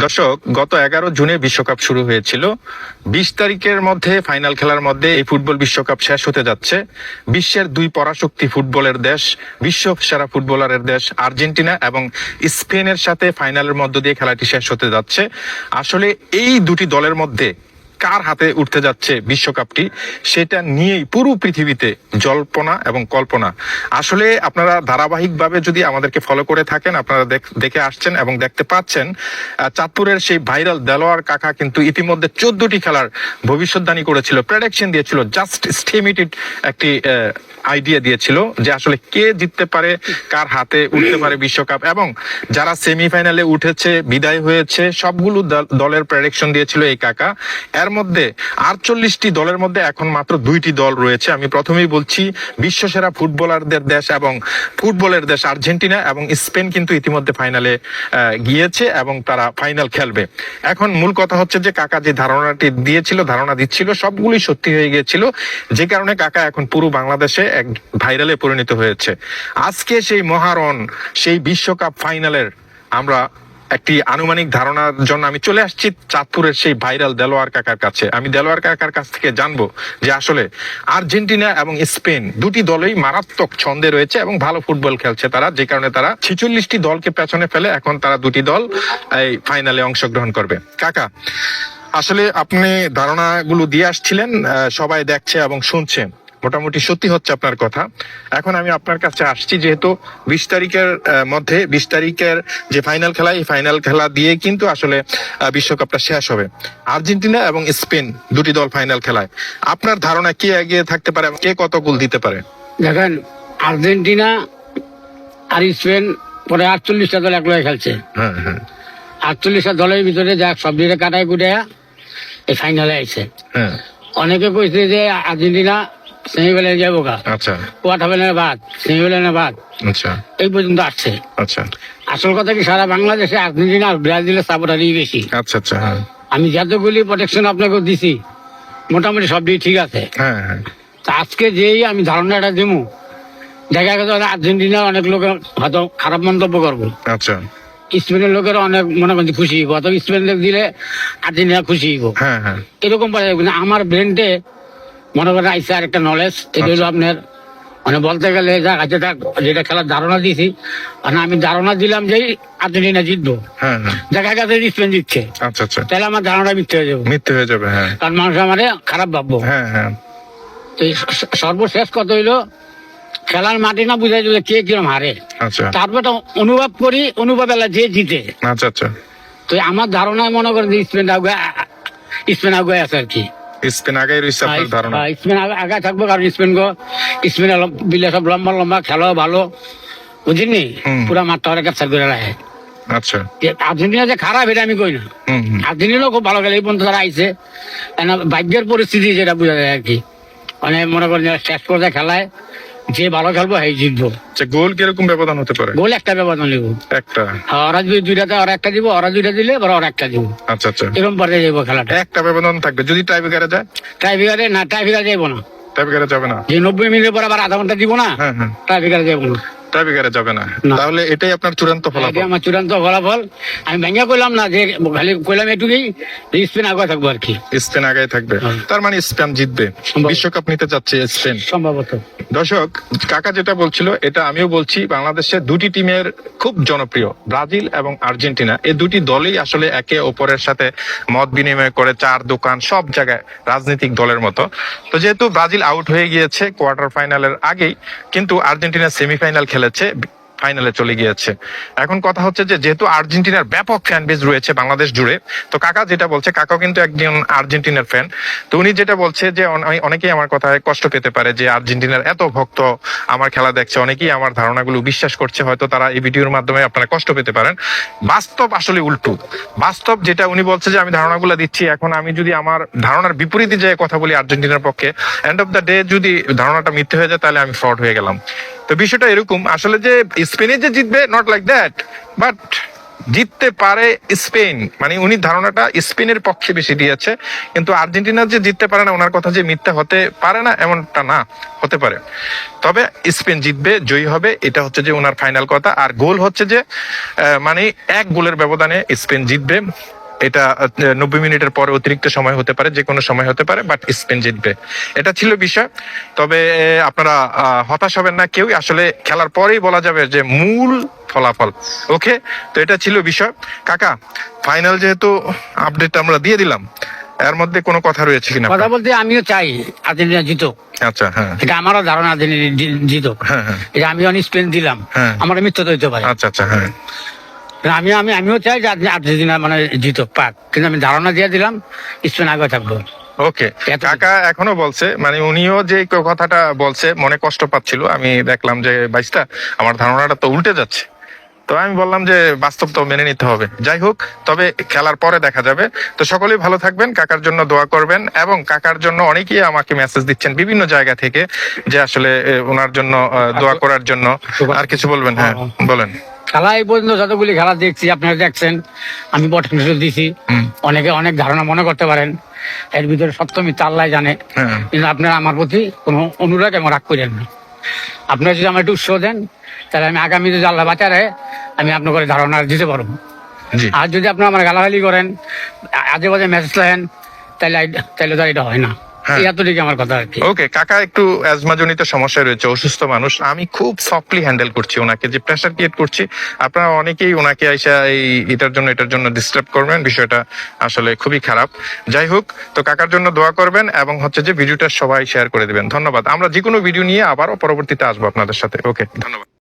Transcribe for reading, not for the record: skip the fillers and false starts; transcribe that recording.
দর্শক, গত 11 জুনে বিশ্বকাপ শুরু হয়েছিল। 20 তারিখের মধ্যে ফাইনাল খেলার মধ্যে এই ফুটবল বিশ্বকাপ শেষ হতে যাচ্ছে। বিশ্বের দুই পরাশক্তি ফুটবলের দেশ, বিশ্ব সেরা ফুটবলারের দেশ আর্জেন্টিনা এবং স্পেনের সাথে ফাইনালের মধ্য দিয়ে খেলাটি শেষ হতে যাচ্ছে। আসলে এই দুটি দলের মধ্যে কার হাতে উঠতে যাচ্ছে বিশ্বকাপটি, সেটা নিয়েই পুরো পৃথিবীতে জল্পনা এবং কল্পনা। আসলে আপনারা ধারাবাহিকভাবে যদি আমাদেরকে ফলো করে থাকেন, আপনারা দেখে আসছেন এবং দেখতে পাচ্ছেন চাঁদপুরের সেই ভাইরাল দেলোয়ার কাকা কিন্তু ইতিমধ্যে 14টি খেলার ভবিষ্যৎবাণী করেছিল, প্রেডিকশন দিয়েছিল, জাস্ট স্টিমেটেড একটি আইডিয়া দিয়েছিল যে আসলে কে জিততে পারে, কার হাতে উঠতে পারে বিশ্বকাপ। এবং যারা সেমিফাইনালে উঠেছে, বিদায় হয়েছে, সবগুলো দলের প্রেডিকশন দিয়েছিল এই কাকা। এর মধ্যে 48টি দলের মধ্যে এখন মাত্র 2টি দল রয়েছে। আমি প্রথমেই বলছি, বিশ্বসেরা ফুটবলারদের দেশ এবং ফুটবলের দেশ আর্জেন্টিনা এবং স্পেন কিন্তু ইতিমধ্যে ফাইনালে গিয়েছে এবং তারা ফাইনাল খেলবে। এখন মূল কথা হচ্ছে যে কাকা যে ধারণাটি দিয়েছিল, ধারণা দিচ্ছিল, সবগুলোই সত্যি হয়ে গিয়েছিল, যে কারণে কাকা এখন পুরো বাংলাদেশে এক ভাইরালে পরিণত হয়েছে। আজকে সেই মহারণ, সেই বিশ্বকাপ ফাইনালের আমরা একটি আনুমানিক ধারণার জন্য আমি চলে আসছি চাঁদপুরের সেই ভাইরাল দেলোয়ার কাকার কাছে। আমি দেলোয়ার কাকার কাছ থেকে জানবো যে আসলে আর্জেন্টিনা এবং স্পেন দুটি দলই মারাত্মক ছন্দে রয়েছে এবং ভালো ফুটবল খেলছে তারা, যে কারণে তারা 46টি দলকে পেছনে ফেলে এখন তারা দুটি দল এই ফাইনালে অংশগ্রহণ করবে। কাকা, আসলে আপনি ধারণাগুলো দিয়ে আসছিলেন, সবাই দেখছে এবং শুনছে, মোটামুটি সত্যি হচ্ছে আপনার কথা। এখন আমি আপনার কাছে আসছি, যেহেতু 20 তারিখের মধ্যে 20 তারিখের যে ফাইনাল খেলা, এই ফাইনাল খেলা দিয়ে কিন্তু আসলে বিশ্বকাপটা শেষ হবে। আর্জেন্টিনা এবং স্পেন দুটি দল ফাইনাল খেলায় আপনার ধারণা কে এগিয়ে থাকতে পারে, কে কত গোল দিতে পারে? দেখেন, আর্জেন্টিনা আর স্পেন পরে 48টা দল একলগে খেলছে। 48টা দলের ভিতরে যা সব দিকে কাটাই কুটাইয়া এই ফাইনালে আইছে। অনেকে কইছে যে আর্জেন্টিনা সেমিফাইনালে যাবো গা, আচ্ছা, কোয়ার্টার ফাইনালে বাদ, সেমিফাইনালে বাদ, আচ্ছা, এই পর্যন্ত আসছে। আচ্ছা, আসল কথা কি, সারা বাংলাদেশে আর্জেন্টিনা আর ব্রাজিলের সাপোর্টারই বেশি। আচ্ছা, আচ্ছা, হ্যাঁ, আমি যতগুলি প্রোটেকশন আপনাকে দিছি মোটামুটি সব দিকে ঠিক আছে। হ্যাঁ, হ্যাঁ, তা আজকে যেই আমি ধারণাটা দেবো, দেখা গেছে আর্জেন্টিনার অনেক লোকের হয়তো খারাপ মন্তব্য করবো, আচ্ছা, স্পেনের লোকেরা অনেক মনে করছে খুশি হইব, অথবা স্পেন দিলে আর্জেন্টিনা খুশি হইব, হ্যাঁ, হ্যাঁ, এরকম পারে। আমার ব্রেনটে মনে করেন আইসে আর একটা নলেজ, এটা হলো আপনার মানে বলতে গেলে যেটা খেলার ধারণা দিয়েছি, মানে আমি ধারণা দিলাম যে আর্জেন্টিনা জিতবো, হ্যাঁ, হ্যাঁ, দেখা গেছে স্পেন জিতছে, আচ্ছা, আচ্ছা, তাহলে আমার ধারণা মিথ্যে হয়ে যাবে, মিথ্যে হয়ে যাবে, হ্যাঁ, কারণ মানুষ আমারে খারাপ ভাববো। হ্যাঁ, হ্যাঁ, তো সর্বশেষ কথা হইলো, খেলার মাঠে না বুঝাই দিলে কে কিরম হারে, আচ্ছা, তারপর তো অনুভব করি, অনুভব এলা যে জিতে। আচ্ছা, আচ্ছা, তো আমার ধারণায় মনে করেন যে স্পেন আগে আছে আর কি। স্পেন আগাই রয়েছে আপনার ধারণা? স্পেন আগে থাকবো, কারণ স্পেন বিলে সব লম্বা লম্বা, খেলাও ভালো, বুঝিনি, পুরা মাঠটা ওরা ক্যাপচার করে রাখে। আচ্ছা, আর্জেন্টিনা যে খারাপ এটা আমি কই না, আর্জেন্টিনাও খুব ভালো খেলে, এই পর্যন্ত তারা আইছে। ভাগ্যের পরিস্থিতি যেটা বোঝা যায় আর কি, মানে মনে করেন শেষ পর্যায়ে খেলায় যে ভালো খেলবো সেই জিতবো। গোল কিরকম ব্যবধান হতে পারে? গোল একটা ব্যবধান দিব, একটা। ওরা যদি দুইটাতে ওরা একটা দিব, ওরা দুইটা দিলে ওরা একটা দিব, আচ্ছা, আচ্ছা, এরকম পর্যায়ে যাবো খেলাটা। একটা ব্যবধান থাকবে। যদি টাইব্রেকারে যায়? টাইব্রেকারে না, টাইব্রেকারে যাবো না, টাইব্রেকারে যাবে না, যে 90 মিনিটের পর আবার আধা ঘন্টা দিব না, হ্যাঁ, হ্যাঁ, টাইব্রেকারে যাবো না, টাইব্রেকারে যাবে না। তাহলে এটাই আপনার চূড়ান্ত ফলাফল? আমার চূড়ান্ত ফলাফল। আমি ভেঙে কইলাম না, যে খালি কইলাম এটুকুই, স্পেন আগে থাকবো আর কি। স্পেন আগে থাকবে, তার মানে স্পেন জিতবে, বিশ্বকাপ নিতে যাচ্ছে স্পেন সম্ভবত। দর্শক, কাকা যেটা বলছিল এটা আমিও বলছি, বাংলাদেশের দুটি টিমের খুব জনপ্রিয়, ব্রাজিল এবং আর্জেন্টিনা, এই দুটি দলই আসলে একে অপরের সাথে মত বিনিময় করে, চার দোকান সব জায়গায় রাজনৈতিক দলের মতো। তো যেহেতু ব্রাজিল আউট হয়ে গিয়েছে কোয়ার্টার ফাইনালের আগেই, কিন্তু আর্জেন্টিনা সেমিফাইনাল খেলেছে, ফাইনালে চলে গিয়েছে। এখন কথা হচ্ছে যে যেহেতু আর্জেন্টিনার ব্যাপক ফ্যান বেজ রয়েছে বাংলাদেশ জুড়ে, তো কাকা যেটা বলছে, কাকাও কিন্তু একজন আর্জেন্টিনার ফ্যান, তো উনি যেটা বলছে যে অনেকেই আমার কথায় কষ্ট পেতে পারে যে আর্জেন্টিনার এত ভক্ত আমার খেলা দেখছে, অনেকেই আমার ধারণাগুলো বিশ্বাস করছে, হয়তো তারা এই ভিডিওর মাধ্যমে আপনারা কষ্ট পেতে পারেন। বাস্তব আসলে উল্টো। বাস্তব যেটা উনি বলছে যে আমি ধারণাগুলো দিচ্ছি, এখন আমি যদি আমার ধারণার বিপরীতে যে কথা বলি আর্জেন্টিনার পক্ষে, এন্ড অফ দ্য ডে যদি ধারণাটা মিথ্যে হয়ে যায়, তাহলে আমি ফ্রড হয়ে গেলাম। তো বিষয়টা এরকম আসলে, যে স্পেনে যে জিতবে নট লাইক দ্যাট, বাট জিততে পারে স্পেন, মানে উনি ধারণাটা স্পেনের পক্ষে বেশি দিয়েছে, কিন্তু আর্জেন্টিনা যে জিততে পারে না ওনার কথা যে মিথ্যা হতে পারে না এমনটা না, হতে পারে। তবে স্পেন জিতবে, জয়ী হবে, এটা হচ্ছে যে ওনার ফাইনাল কথা। আর গোল হচ্ছে যে মানে 1 গোলের ব্যবধানে স্পেন জিতবে। এটা 90 মিনিটের পরে অতিরিক্ত সময় হতে পারে, যে কোনো সময় হতে পারে, বাট স্পেন জিতবে, এটা ছিল বিষয়। তবে আপনারা হতাশ হবেন না কেউই, আসলে খেলার পরেই বলা যাবে যে মূল ফলাফল। ওকে, তো এটা ছিল বিষয়। কাকা, ফাইনাল যেহেতু আপডেট আমরা দিয়ে দিলাম, এর মধ্যে কোনো কথা রয়েছে কিনা? কথা বলতে আমিও চাই আর্জেন্টিনা জিতুক, আচ্ছা, হ্যাঁ এটা আমারও ধারণা আর্জেন্টিনা জিতুক। হ্যাঁ হ্যাঁ, এটা আমি অনেক স্পেন দিলাম, হ্যাঁ। আমার মিথ্যা তো হইতে পারে। আচ্ছা আচ্ছা, হ্যাঁ আমিও চাই যে আর্জেন্টিনা মানে জিতুক পাক, কিন্তু আমি ধারণা দিয়ে দিলাম স্পেন আগে থাকবো। ওকে, এত- কাকা এখনো বলছে, মানে উনিও যে কথাটা বলছে মনে কষ্ট পাচ্ছিল, আমি দেখলাম যে বাইশটা আমার ধারণাটা তো উল্টে যাচ্ছে। তো আমি বললাম যে বাস্তব তো মেনে নিতে হবে। যাই হোক, তবে খেলার পরে দেখা যাবে। তো সকলেই ভালো থাকবেন, কাকার জন্য দোয়া করবেন, এবং কাকার জন্য অনেকেই আমাকে মেসেজ দিচ্ছেন বিভিন্ন জায়গা থেকে যে আসলে ওনার জন্য দোয়া করার জন্য। আর কিছু বলবেন? হ্যাঁ বলেন। খেলা এই পর্যন্ত যতগুলি খেলা দেখছি, আপনারা দেখছেন, আমি বটন দিছি। অনেকে অনেক ধারণা মনে করতে পারেন, এর ভিতরে সত্য মিথ্যা আল্লাহ জানে। হ্যাঁ কিন্তু আপনারা আমার প্রতি কোনো অনুরাগ এবং রাগ করেন না। আপনারা যদি আমার একটু উৎসাহ দেন, তাহলে আমি আগামী যদি আল্লাহ বাঁচারে আমি আপনার করে ধারণা দিতে পারবো। জি, আর যদি আপনারা আমার গালাগালি করেন, আজে বাজে মেসেজ লেন, তাহলে তো এটা হয় না। হ্যাঁ। এই এতটুকু আমার কথা আর কি। ওকে, কাকা একটু অ্যাজমাজনিত সমস্যা রয়েছে, অসুস্থ মানুষ, আমি খুব সফটলি হ্যান্ডেল করছি ওনাকে, যে প্রেশার ক্রিয়েট করছি। আপনারা অনেকেই ওনাকে আইসা এই এটার জন্য ডিস্টার্ব করবেন, বিষয়টা আসলে খুবই খারাপ। যাই হোক, তো কাকার জন্য দোয়া করবেন, এবং হচ্ছে যে ভিডিওটা সবাই শেয়ার করে দিবেন। ধন্যবাদ। আমরা যে কোনো ভিডিও নিয়ে আবারও পরবর্তীতে আসবো আপনাদের সাথে। ওকে, ধন্যবাদ।